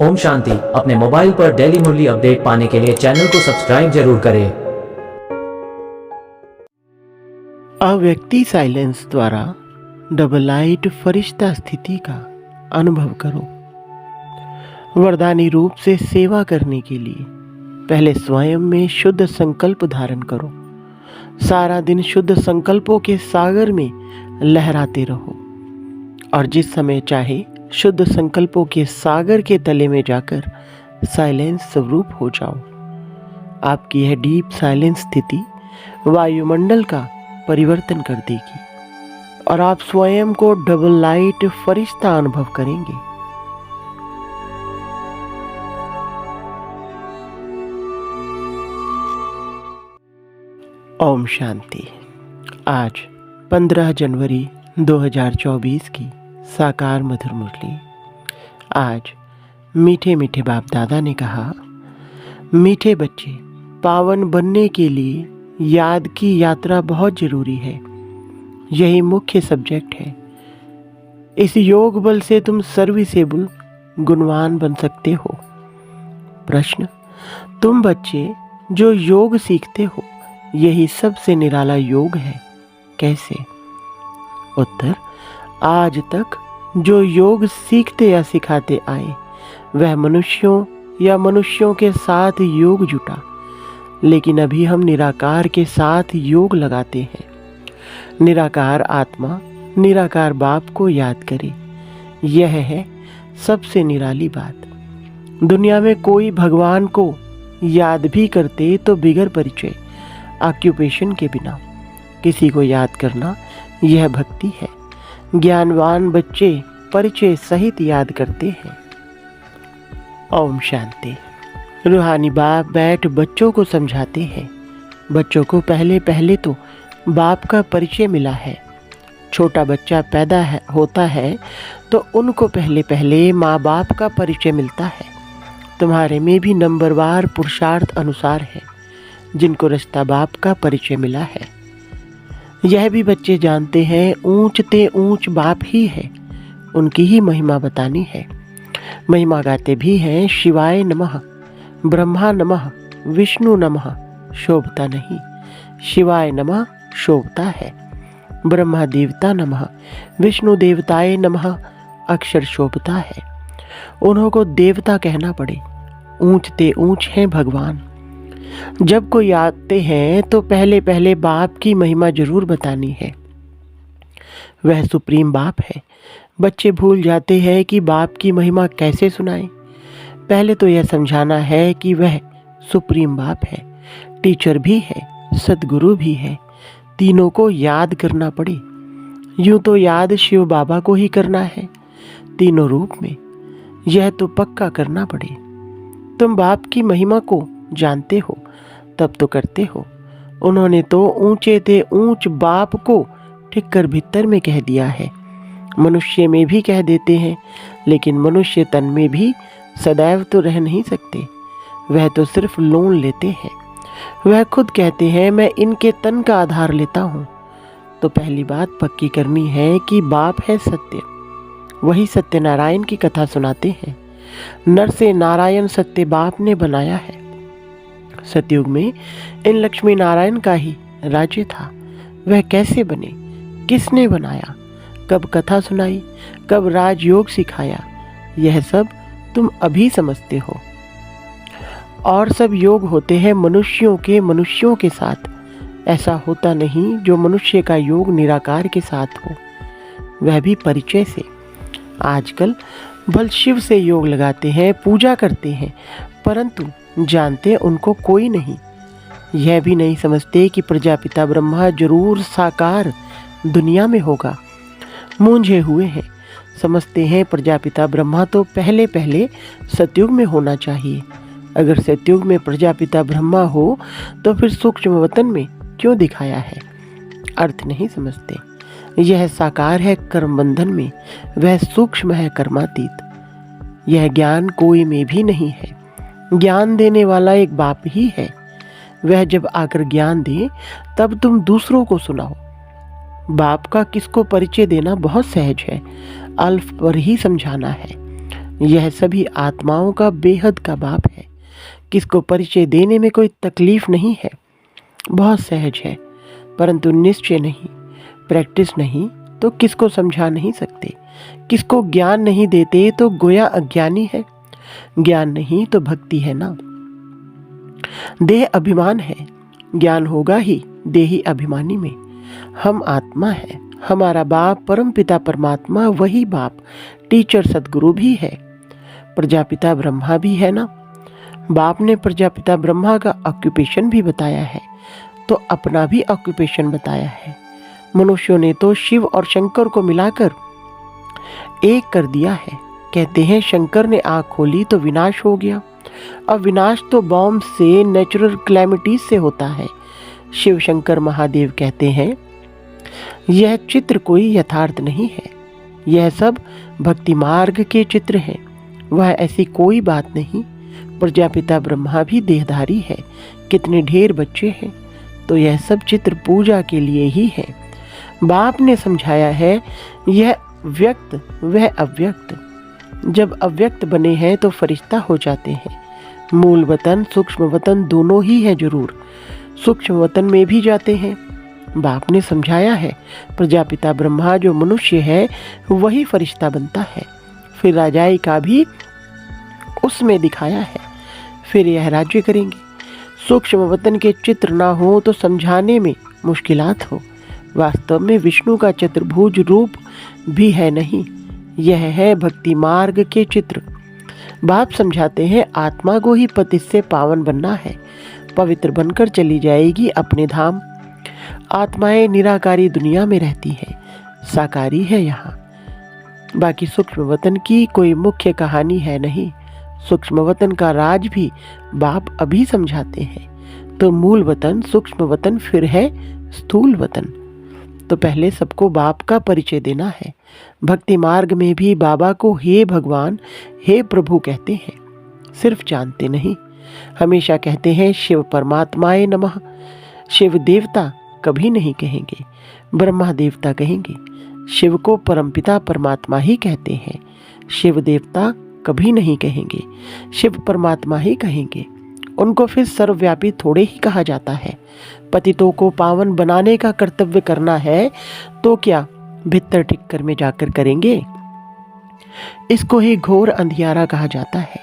ओम शांति। अपने मोबाइल पर डेली मुरली अपडेट पाने के लिए चैनल को सब्सक्राइब जरूर करें। अव्यक्ति साइलेंस द्वारा डबल लाइट फरिश्ता स्थिति का अनुभव करो। वरदानी रूप से सेवा करने के लिए पहले स्वयं में शुद्ध संकल्प धारण करो। सारा दिन शुद्ध संकल्पों के सागर में लहराते रहो और जिस समय चाहे शुद्ध संकल्पों के सागर के तले में जाकर साइलेंस स्वरूप हो जाओ। आपकी यह डीप साइलेंस स्थिति वायुमंडल का परिवर्तन कर देगी और आप स्वयं को डबल लाइट फरिश्ता अनुभव करेंगे। ओम शांति। आज 15 जनवरी 2024 की साकार मधुर मुरली। आज मीठे मीठे बाप दादा ने कहा, मीठे बच्चे, पावन बनने के लिए याद की यात्रा बहुत जरूरी है। यही मुख्य सब्जेक्ट है। इस योग बल से तुम सर्विसेबल गुणवान बन सकते हो। प्रश्न, तुम बच्चे जो योग सीखते हो यही सबसे निराला योग है, कैसे? उत्तर, आज तक जो योग सीखते या सिखाते आए वह मनुष्यों या मनुष्यों के साथ योग जुटा, लेकिन अभी हम निराकार के साथ योग लगाते हैं। निराकार आत्मा निराकार बाप को याद करे, यह है सबसे निराली बात। दुनिया में कोई भगवान को याद भी करते तो बिगर परिचय ऑक्यूपेशन के बिना। किसी को याद करना यह भक्ति है। ज्ञानवान बच्चे परिचय सहित याद करते हैं। ओम शांति। रूहानी बाप बैठ बच्चों को समझाते हैं। बच्चों को पहले पहले तो बाप का परिचय मिला है। छोटा बच्चा पैदा होता है तो उनको पहले पहले माँ बाप का परिचय मिलता है। तुम्हारे में भी नंबरवार पुरुषार्थ अनुसार है जिनको रास्ता बाप का परिचय मिला है। यह भी बच्चे जानते हैं ऊंचते ऊंच बाप ही है, उनकी ही महिमा बतानी है। महिमा गाते भी हैं, शिवाय नमः, ब्रह्मा नमः, विष्णु नमः, शोभता नहीं। शिवाय नमः शोभता है। ब्रह्मा देवता नमः, विष्णु देवताए नमः अक्षर शोभता है। उन्हों को देवता कहना पड़े, ऊंचते ऊंच हैं भगवान। जब कोई आते हैं तो पहले पहले बाप की महिमा जरूर बतानी है। वह सुप्रीम बाप है। बच्चे भूल जाते हैं कि बाप की महिमा कैसे सुनाएं। पहले तो यह समझाना है कि वह सुप्रीम बाप है, टीचर भी है, सदगुरु भी है। तीनों को याद करना पड़े। यूं तो याद शिव बाबा को ही करना है तीनों रूप में, यह तो पक्का करना पड़े। तुम बाप की महिमा को जानते हो तब तो करते हो। उन्होंने तो ऊंचे ते ऊंच बाप को ठीक कर भीतर में कह दिया है। मनुष्य में भी कह देते हैं, लेकिन मनुष्य तन में भी सदैव तो रह नहीं सकते। वह तो सिर्फ लोन लेते हैं। वह खुद कहते हैं, मैं इनके तन का आधार लेता हूँ। तो पहली बात पक्की करनी है कि बाप है सत्य। वही सत्यनारायण की कथा सुनाते हैं। नर से नारायण सत्य बाप ने बनाया है। सतयुग में इन लक्ष्मी नारायण का ही राज्य था। वह कैसे बने, किसने बनाया, कब कथा सुनाई, कब राजयोग सिखाया, यह सब तुम अभी समझते हो। और सब योग होते हैं मनुष्यों के साथ। ऐसा होता नहीं जो मनुष्य का योग निराकार के साथ हो, वह भी परिचय से। आजकल बल शिव से योग लगाते हैं, पूजा करते हैं, परंतु जानते उनको कोई नहीं। यह भी नहीं समझते कि प्रजापिता ब्रह्मा जरूर साकार दुनिया में होगा। मूंझे हुए हैं। समझते हैं प्रजापिता ब्रह्मा तो पहले पहले सतयुग में होना चाहिए। अगर सतयुग में प्रजापिता ब्रह्मा हो तो फिर सूक्ष्म वतन में क्यों दिखाया है? अर्थ नहीं समझते। यह साकार है कर्म बंधन में, वह सूक्ष्म है कर्मातीत। यह ज्ञान कोई में भी नहीं है। ज्ञान देने वाला एक बाप ही है। वह जब आकर ज्ञान दे तब तुम दूसरों को सुनाओ। बाप का किसको परिचय देना बहुत सहज है, अल्फ पर ही समझाना है। यह सभी आत्माओं का बेहद का बाप है। किसको परिचय देने में कोई तकलीफ नहीं है, बहुत सहज है, परंतु निश्चय नहीं, प्रैक्टिस नहीं तो किसको समझा नहीं सकते। किसको ज्ञान नहीं देते तो गोया अज्ञानी है, ज्ञान नहीं तो भक्ति है ना। देह अभिमान है, ज्ञान होगा ही देही अभिमानी में। हम आत्मा है, हमारा बाप परम पिता परमात्मा वही बाप टीचर सदगुरु भी है, प्रजापिता ब्रह्मा भी है ना। बाप ने प्रजापिता ब्रह्मा का ऑक्यूपेशन भी बताया है, तो अपना भी ऑक्यूपेशन बताया है। मनुष्यों ने तो शिव और शंकर को मिलाकर एक कर दिया है। कहते हैं शंकर ने आँख खोली तो विनाश हो गया। अब विनाश तो बॉम्ब से, नेचुरल क्लैमिटीज से होता है। शिव शंकर महादेव कहते हैं यह चित्र कोई यथार्थ नहीं है, यह सब भक्ति मार्ग के चित्र हैं। वह ऐसी कोई बात नहीं। प्रजापिता ब्रह्मा भी देहधारी है, कितने ढेर बच्चे हैं, तो यह सब चित्र पूजा के लिए ही है। बाप ने समझाया है यह व्यक्त वह अव्यक्त। जब अव्यक्त बने हैं तो फरिश्ता हो जाते हैं। मूल वतन सूक्ष्म वतन दोनों ही है, जरूर सूक्ष्म वतन में भी जाते हैं। बाप ने समझाया है प्रजापिता ब्रह्मा जो मनुष्य है वही फरिश्ता बनता है, फिर राजाई का भी उसमें दिखाया है, फिर यह राज्य करेंगे। सूक्ष्म वतन के चित्र ना हो तो समझाने में मुश्किलात हो। वास्तव में विष्णु का चतुर्भुज रूप भी है नहीं, यह है भक्ति मार्ग के चित्र। बाप समझाते हैं आत्मा को ही पति से पावन बनना है, पवित्र बनकर चली जाएगी अपने धाम। आत्माएं निराकारी दुनिया में रहती है, साकारी है यहाँ। बाकी सूक्ष्म वतन की कोई मुख्य कहानी है नहीं। सूक्ष्म वतन का राज भी बाप अभी समझाते हैं। तो मूल वतन सूक्ष्म वतन, फिर है स्थूल वतन। तो पहले सबको बाप का परिचय देना है। भक्ति मार्ग में भी बाबा को हे भगवान हे प्रभु कहते हैं, सिर्फ जानते नहीं। हमेशा कहते हैं शिव परमात्माए नमः। शिव देवता कभी नहीं कहेंगे, ब्रह्मा देवता कहेंगे। शिव को परमपिता परमात्मा ही कहते हैं, शिव देवता कभी नहीं कहेंगे, शिव परमात्मा ही कहेंगे। उनको फिर सर्वव्यापी थोड़े ही कहा जाता है। पतितों को पावन बनाने का कर्तव्य करना है तो क्या भित्तर टिक्कर में जाकर करेंगे? इसको ही घोर अंधियारा कहा जाता है।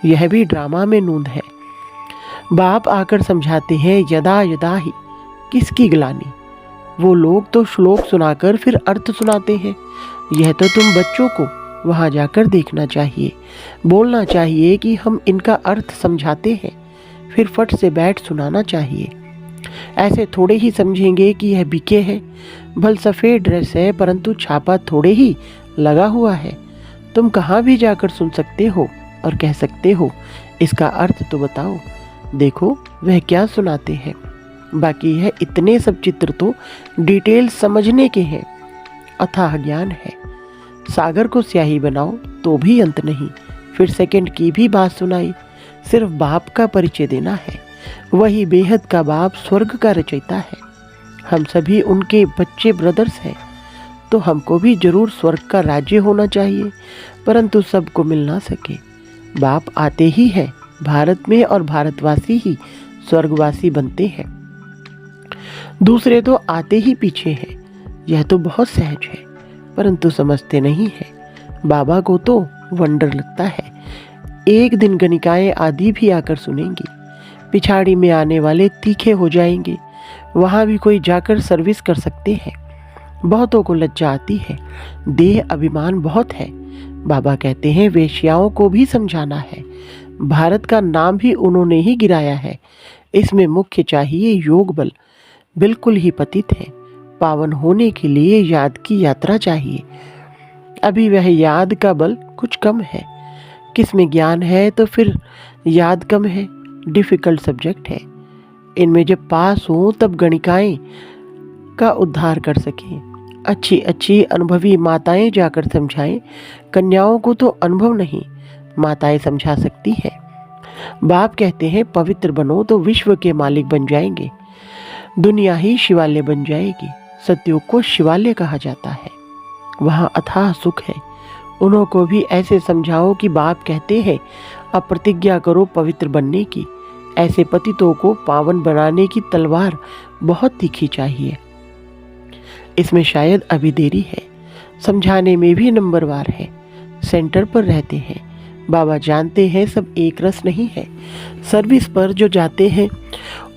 यह भी ड्रामा में नूंद है। बाप आकर समझाते हैं यदा यदा ही, किसकी ग्लानि। वो लोग तो श्लोक सुनाकर फिर अर्थ सुनाते हैं। यह तो तुम बच्चों को वहां जाकर देखना चाहिए, बोलना चाहिए कि हम इनका अर्थ समझाते हैं, फिर फट से बैठ सुनाना चाहिए। ऐसे थोड़े ही समझेंगे कि यह बीके है, भल सफ़ेद ड्रेस है परंतु छापा थोड़े ही लगा हुआ है। तुम कहाँ भी जाकर सुन सकते हो और कह सकते हो इसका अर्थ तो बताओ। देखो वह क्या सुनाते हैं। बाकी है इतने सब चित्र तो डिटेल समझने के हैं। अथाह ज्ञान है। सागर को स्याही बनाओ तो भी अंत नहीं। फिर सेकंड की भी बात सुनाई। सिर्फ बाप का परिचय देना है। वही बेहद का बाप स्वर्ग का रचयिता है। हम सभी उनके बच्चे ब्रदर्स हैं, तो हमको भी जरूर स्वर्ग का राज्य होना चाहिए, परंतु सबको मिल ना सके। बाप आते ही हैं भारत में और भारतवासी ही स्वर्गवासी बनते हैं। दूसरे तो आते ही पीछे हैं। यह तो बहुत सहज है, परंतु समझते नहीं है। बाबा को तो वंडर लगता है। एक दिन गणिकाएं आदि भी आकर सुनेंगी। पिछाड़ी में आने वाले तीखे हो जाएंगे। वहाँ भी कोई जाकर सर्विस कर सकते हैं। बहुतों को लज्जा आती है, देह अभिमान बहुत है। बाबा कहते हैं वेश्याओं को भी समझाना है। भारत का नाम भी उन्होंने ही गिराया है। इसमें मुख्य चाहिए योग बल। बिल्कुल ही पतित है। पावन होने के लिए याद की यात्रा चाहिए। अभी वह याद का बल कुछ कम है। किसमें ज्ञान है तो फिर याद कम है। डिफिकल्ट सब्जेक्ट है। इनमें जब पास हो तब गणिकाएं का उद्धार कर सकें। अच्छी अच्छी अनुभवी माताएं जाकर समझाएं। कन्याओं को तो अनुभव नहीं, माताएं समझा सकती है। बाप कहते हैं पवित्र बनो तो विश्व के मालिक बन जाएंगे। दुनिया ही शिवालय बन जाएगी। सत्युग को शिवालय कहा जाता है। वहाँ अथाह सुख है। उन्हों को भी ऐसे समझाओ कि बाप कहते हैं अब प्रतिज्ञा करो पवित्र बनने की। ऐसे पतितों को पावन बनाने की तलवार बहुत तीखी चाहिए। इसमें शायद अभी देरी है। समझाने में भी नंबरवार है। सेंटर पर रहते हैं। बाबा जानते हैं सब एक रस नहीं है। सर्विस पर जो जाते हैं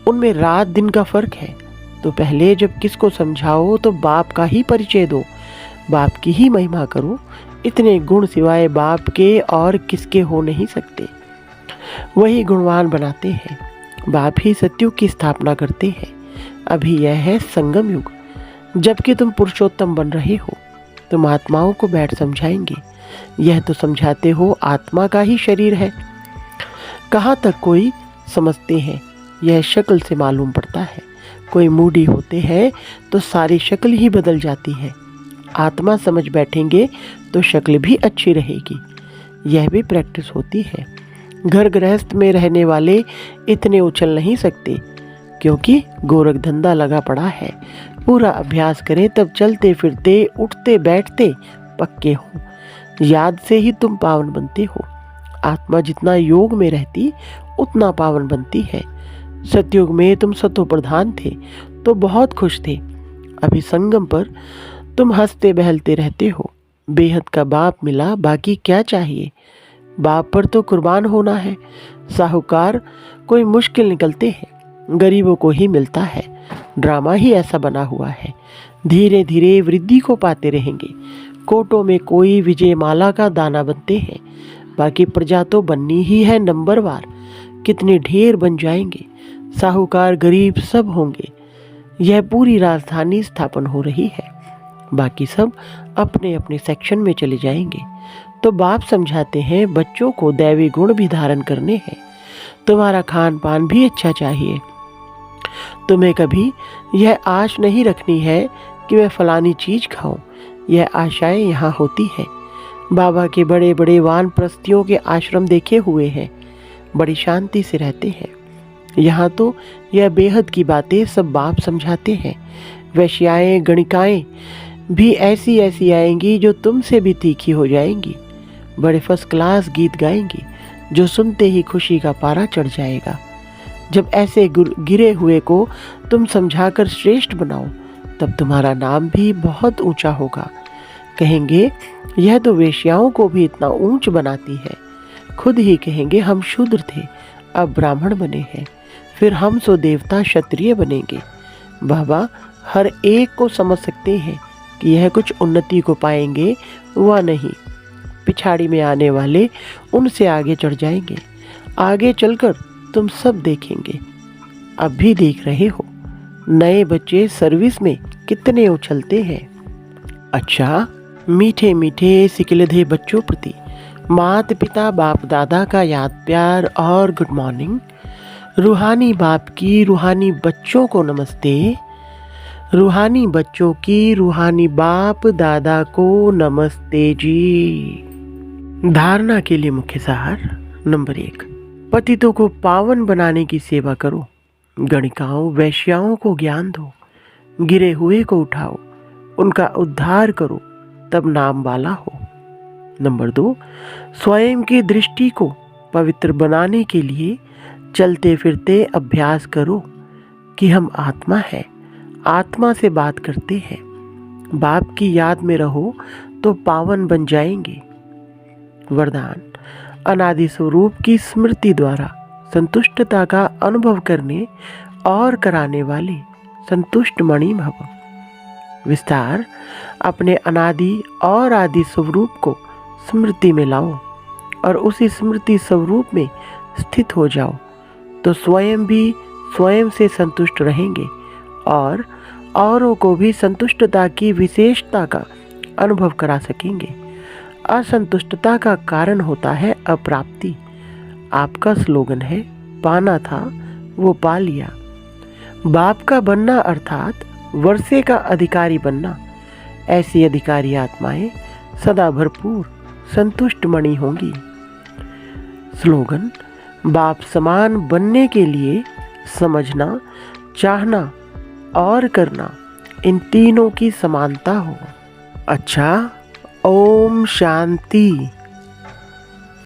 उनमें रात दिन का फर्क है। तो पहले जब किसको समझाओ तो बाप का ही परिचय दो, बाप की ही महिमा करो। इतने गुण सिवाय बाप के और किसके हो नहीं सकते। वही गुणवान बनाते हैं। बाप ही सत्युग की स्थापना करते हैं। अभी यह है संगम युग, जबकि तुम पुरुषोत्तम बन रहे हो। तुम आत्माओं को बैठ समझाएंगे। यह तो समझाते हो आत्मा का ही शरीर है। कहाँ तक कोई समझते हैं, यह शक्ल से मालूम पड़ता है। कोई मूडी होते हैं तो सारी शक्ल ही बदल जाती है। आत्मा समझ बैठेंगे तो शक्ल भी अच्छी रहेगी। यह भी प्रैक्टिस होती है। घर गृहस्थ में रहने वाले इतने उछल नहीं सकते, क्योंकि गोरख धंधा लगा पड़ा है। पूरा अभ्यास करें तब चलते फिरते उठते बैठते पक्के हो। याद से ही तुम पावन बनते हो। आत्मा जितना योग में रहती उतना पावन बनती है। सतयुग में तुम सतो प्रधान थे तो बहुत खुश थे। अभी संगम पर तुम हंसते बहलते रहते हो। बेहद का बाप मिला, बाकी क्या चाहिए। बाप पर तो कुर्बान होना है। साहूकार कोई मुश्किल निकलते हैं, गरीबों को ही मिलता है। ड्रामा ही ऐसा बना हुआ है। धीरे धीरे वृद्धि को पाते रहेंगे। कोटों में कोई विजयमाला का दाना बनते हैं, बाकी प्रजा तो बननी ही है नंबरवार। कितने ढेर बन जाएंगे। साहूकार गरीब सब होंगे। यह पूरी राजधानी स्थापन हो रही है। बाकी सब अपने अपने सेक्शन में चले जाएंगे। तो बाप समझाते हैं बच्चों को दैवी गुण भी धारण करने हैं। तुम्हारा खान पान भी अच्छा चाहिए। तुम्हें कभी यह आश नहीं रखनी है कि मैं फलानी चीज खाऊं। यह आशाएं यहाँ होती है। बाबा के बड़े बड़े वानप्रस्थियों के आश्रम देखे हुए हैं। बड़ी शांति से रहते हैं। यहाँ तो यह बेहद की बातें सब बाप समझाते हैं। वैश्याएं गणिकाएं भी ऐसी ऐसी आएंगी जो तुमसे भी तीखी हो जाएंगी। बड़े फर्स्ट क्लास गीत गाएंगी जो सुनते ही खुशी का पारा चढ़ जाएगा। जब ऐसे गिरे हुए को तुम समझाकर श्रेष्ठ बनाओ तब तुम्हारा नाम भी बहुत ऊंचा होगा। कहेंगे यह तो वेश्याओं को भी इतना ऊंच बनाती है। खुद ही कहेंगे हम शूद्र थे, अब ब्राह्मण बने हैं, फिर हम सो देवता क्षत्रिय बनेंगे। बाबा हर एक को समझ सकते हैं कि यह कुछ उन्नति को पाएंगे व नहीं। पिछाड़ी में आने वाले उनसे आगे चढ़ जाएंगे। आगे चलकर तुम सब देखेंगे। अब भी देख रहे हो नए बच्चे सर्विस में कितने उछलते हैं। अच्छा, मीठे मीठे सिकिलधे बच्चों प्रति माता पिता बाप दादा का याद प्यार और गुड मॉर्निंग। रूहानी बाप की रूहानी बच्चों को नमस्ते। रूहानी बच्चों की रूहानी बाप दादा को नमस्ते जी। धारणा के लिए मुख्य सार नंबर 1, पतितों को पावन बनाने की सेवा करो। गणिकाओं वैश्याओं को ज्ञान दो। गिरे हुए को उठाओ, उनका उद्धार करो, तब नाम वाला हो। नंबर 2, स्वयं की दृष्टि को पवित्र बनाने के लिए चलते फिरते अभ्यास करो कि हम आत्मा है, आत्मा से बात करते हैं। बाप की याद में रहो तो पावन बन जाएंगे। वरदान, अनादि स्वरूप की स्मृति द्वारा संतुष्टता का अनुभव करने और कराने वाले संतुष्ट मणि भव। विस्तार, अपने अनादि और आदि स्वरूप को स्मृति में लाओ और उसी स्मृति स्वरूप में स्थित हो जाओ तो स्वयं भी स्वयं से संतुष्ट रहेंगे और औरों को भी संतुष्टता की विशेषता का अनुभव करा सकेंगे। असंतुष्टता का कारण होता है अप्राप्ति। आपका स्लोगन है पाना था वो पा लिया। बाप का बनना अर्थात वर्षे का अधिकारी बनना। ऐसी अधिकारी आत्माएं सदा भरपूर संतुष्ट मणि होंगी। स्लोगन, बाप समान बनने के लिए समझना, चाहना और करना, इन तीनों की समानता हो। अच्छा, ओम शांति।